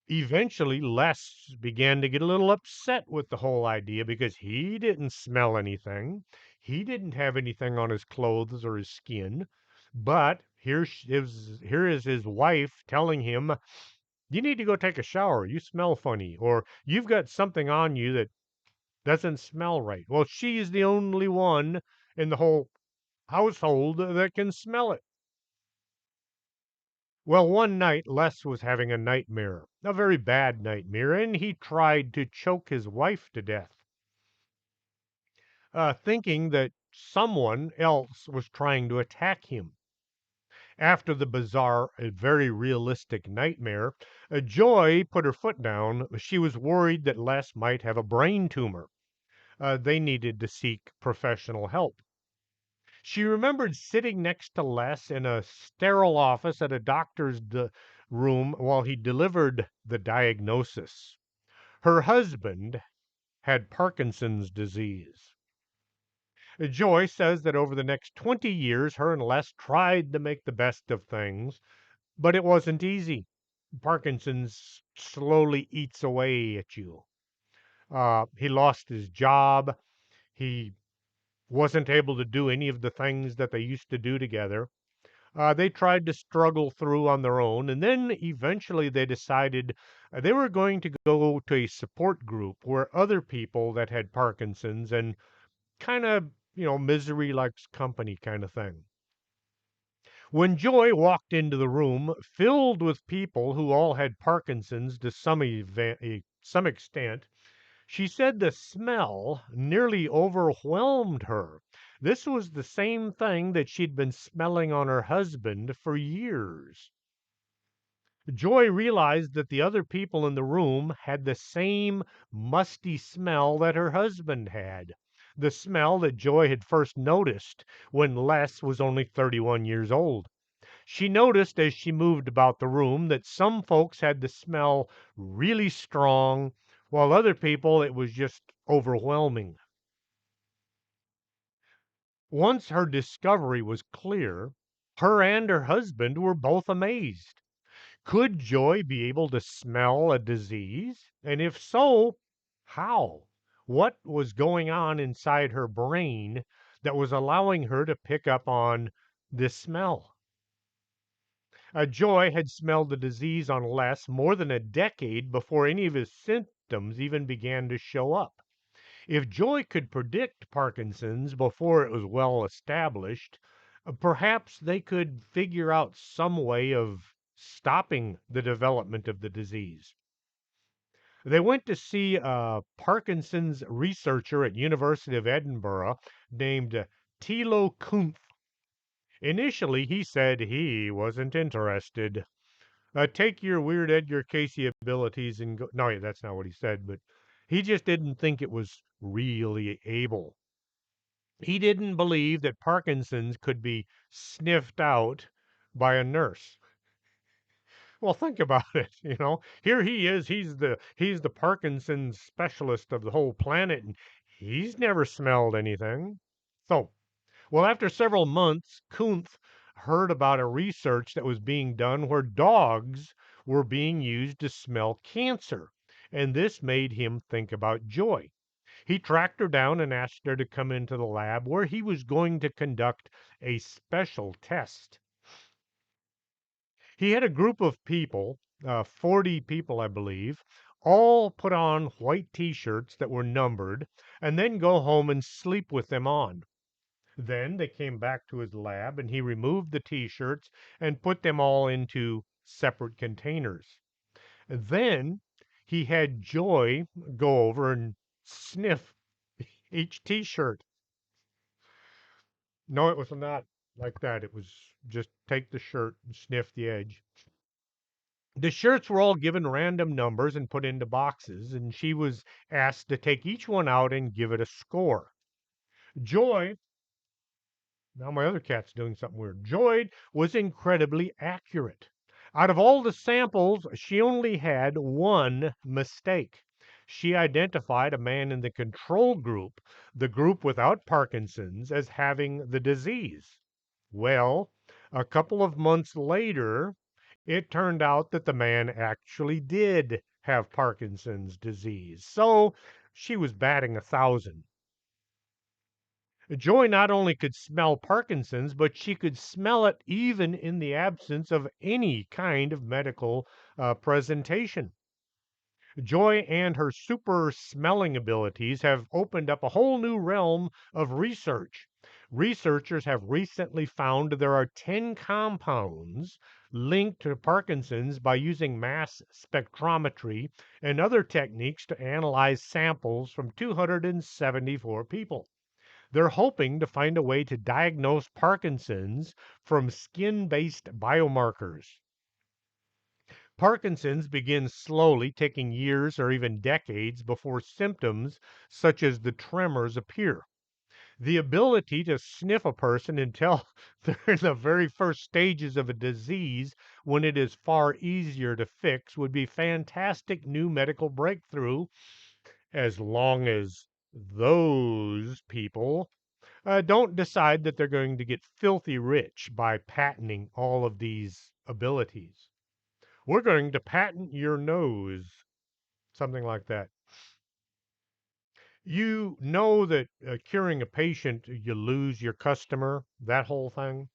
Eventually, Les began to get a little upset with the whole idea because he didn't smell anything. He didn't have anything on his clothes or his skin. But here is his wife telling him, you need to go take a shower. You smell funny. Or you've got something on you that doesn't smell right. Well, she's the only one in the whole household that can smell it. Well, one night Les was having a nightmare, a very bad nightmare, and he tried to choke his wife to death, thinking that someone else was trying to attack him. After the bizarre, very realistic nightmare, Joy put her foot down. She was worried that Les might have a brain tumor. They needed to seek professional help. She remembered sitting next to Les in a sterile office at a doctor's room while he delivered the diagnosis. Her husband had Parkinson's disease. Joy says that over the next 20 years, her and Les tried to make the best of things, but it wasn't easy. Parkinson's slowly eats away at you. He lost his job. He wasn't able to do any of the things that they used to do together. They tried to struggle through on their own, and then eventually they decided they were going to go to a support group where other people that had Parkinson's and kind of, misery likes company kind of thing. When Joy walked into the room filled with people who all had Parkinson's to some extent, she said the smell nearly overwhelmed her. This was the same thing that she'd been smelling on her husband for years. Joy realized that the other people in the room had the same musty smell that her husband had. The smell that Joy had first noticed when Les was only 31 years old. She noticed as she moved about the room that some folks had the smell really strong, while other people it was just overwhelming. Once her discovery was clear, her and her husband were both amazed. Could Joy be able to smell a disease? And if so, how? What was going on inside her brain that was allowing her to pick up on this smell? Joy had smelled the disease on Les more than a decade before any of his symptoms even began to show up. If Joy could predict Parkinson's before it was well established, Perhaps they could figure out some way of stopping the development of the disease. They went to see a Parkinson's researcher at University of Edinburgh named Thilo Kuntz. Initially, he said he wasn't interested. Take your weird Edgar Casey abilities and go. No, that's not what he said, but he just didn't think it was really able. He didn't believe that Parkinson's could be sniffed out by a nurse. Well, think about it. Here he is. He's the Parkinson's specialist of the whole planet, and he's never smelled anything. So, well, after several months, Kuntz heard about a research that was being done where dogs were being used to smell cancer, and this made him think about Joy. He tracked her down and asked her to come into the lab where he was going to conduct a special test. He had a group of people, 40 people, I believe, all put on white t shirts that were numbered and then go home and sleep with them on. Then they came back to his lab and he removed the t shirts and put them all into separate containers. Then he had Joy go over and sniff each t shirt. No, it was not like that. It was just take the shirt and sniff the edge. The shirts were all given random numbers and put into boxes, and she was asked to take each one out and give it a score. Joy, now my other cat's doing something weird. Joy was incredibly accurate. Out of all the samples, she only had one mistake. She identified a man in the control group, the group without Parkinson's, as having the disease. Well, a couple of months later, it turned out that the man actually did have Parkinson's disease. So she was batting 1,000. Joy not only could smell Parkinson's, but she could smell it even in the absence of any kind of medical presentation. Joy and her super smelling abilities have opened up a whole new realm of research. Researchers have recently found there are 10 compounds linked to Parkinson's by using mass spectrometry and other techniques to analyze samples from 274 people. They're hoping to find a way to diagnose Parkinson's from skin based biomarkers. Parkinson's begins slowly, taking years or even decades before symptoms such as the tremors appear. The ability to sniff a person and tell they're in the very first stages of a disease when it is far easier to fix would be fantastic new medical breakthrough as long as those people don't decide that they're going to get filthy rich by patenting all of these abilities. We're going to patent your nose, something like that. You know that curing a patient, you lose your customer, that whole thing.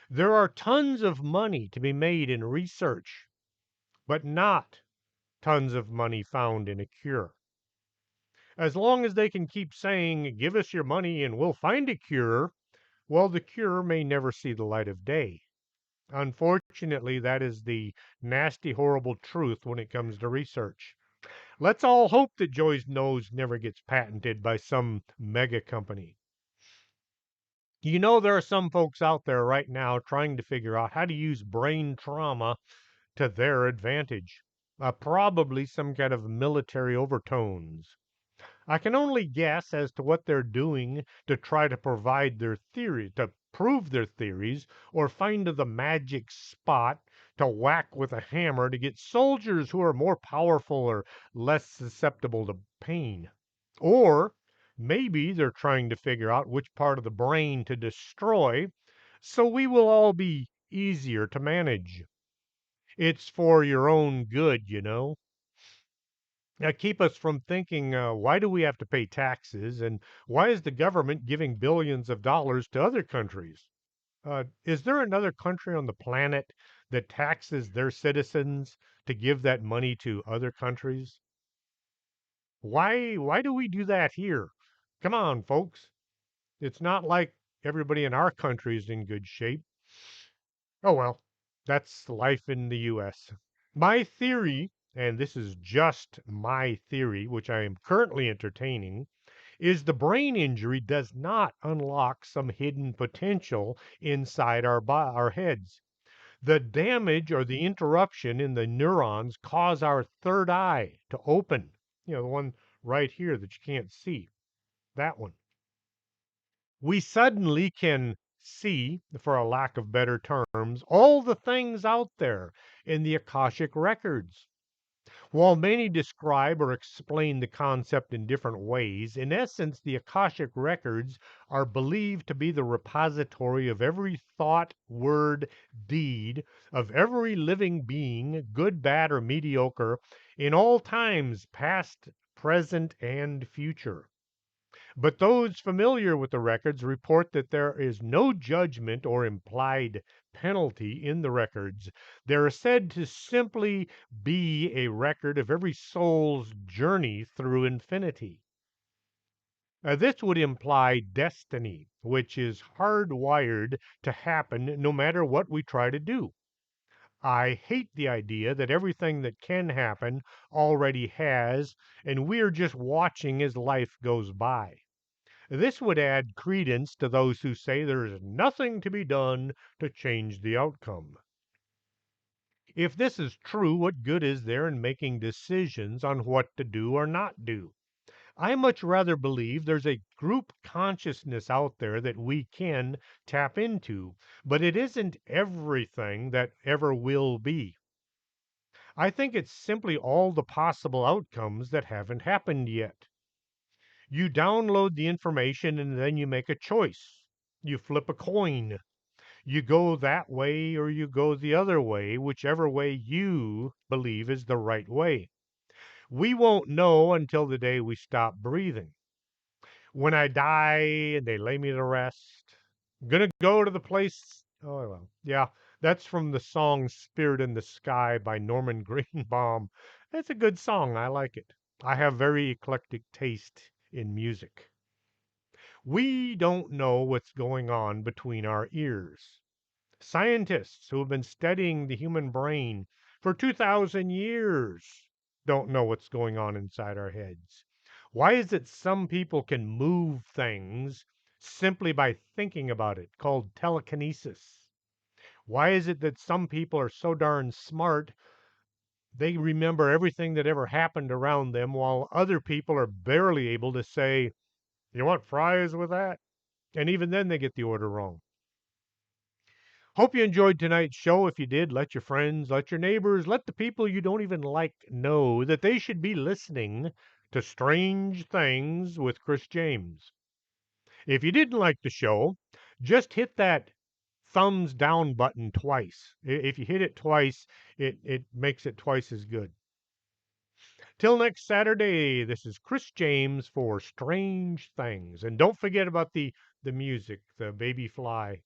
There are tons of money to be made in research, but not tons of money found in a cure. As long as they can keep saying, give us your money and we'll find a cure, well, the cure may never see the light of day. Unfortunately, that is the nasty, horrible truth when it comes to research. Let's all hope that Joy's nose never gets patented by some mega company. There are some folks out there right now trying to figure out how to use brain trauma to their advantage. Probably some kind of military overtones. I can only guess as to what they're doing to try to provide their theory, to prove their theories, or find the magic spot to whack with a hammer to get soldiers who are more powerful or less susceptible to pain. Or maybe they're trying to figure out which part of the brain to destroy so we will all be easier to manage. It's for your own good. Keep us from thinking, why do we have to pay taxes? And why is the government giving billions of dollars to other countries? Is there another country on the planet that taxes their citizens to give that money to other countries? Why do we do that here? Come on, folks. It's not like everybody in our country is in good shape. Oh well, that's life in the US. My theory, and this is just my theory, which I am currently entertaining, is the brain injury does not unlock some hidden potential inside our heads. The damage or the interruption in the neurons cause our third eye to open. You know, the one right here that you can't see, that one. We suddenly can see, for a lack of better terms, all the things out there in the Akashic records. While many describe or explain the concept in different ways, in essence, the Akashic records are believed to be the repository of every thought, word, deed of every living being, good, bad, or mediocre, in all times, past, present, and future. But those familiar with the records report that there is no judgment or implied penalty in the records. They're said to simply be a record of every soul's journey through infinity. This would imply destiny, which is hardwired to happen no matter what we try to do. I hate the idea that everything that can happen already has, and we're just watching as life goes by. This would add credence to those who say there is nothing to be done to change the outcome. If this is true, what good is there in making decisions on what to do or not do? I much rather believe there's a group consciousness out there that we can tap into, but it isn't everything that ever will be. I think it's simply all the possible outcomes that haven't happened yet. You download the information and then you make a choice. You flip a coin. You go that way or you go the other way, whichever way you believe is the right way. We won't know until the day we stop breathing. When I die and they lay me to rest, I'm gonna go to the place. Oh, well, yeah, that's from the song Spirit in the Sky by Norman Greenbaum. It's a good song. I like it. I have very eclectic taste in music. We don't know what's going on between our ears. Scientists who have been studying the human brain for 2,000 years don't know what's going on inside our heads. Why is it some people can move things simply by thinking about it, called telekinesis? Why is it that some people are so darn smart they remember everything that ever happened around them while other people are barely able to say, "You want fries with that?" And even then they get the order wrong. Hope you enjoyed tonight's show. If you did, let your friends, let your neighbors, let the people you don't even like know that they should be listening to Strange Things with Chris James. If you didn't like the show, just hit that thumbs down button twice. If you hit it twice, it makes it twice as good. Till next Saturday, this is Chris James for Strange Things. And don't forget about the music, the Baby Fly.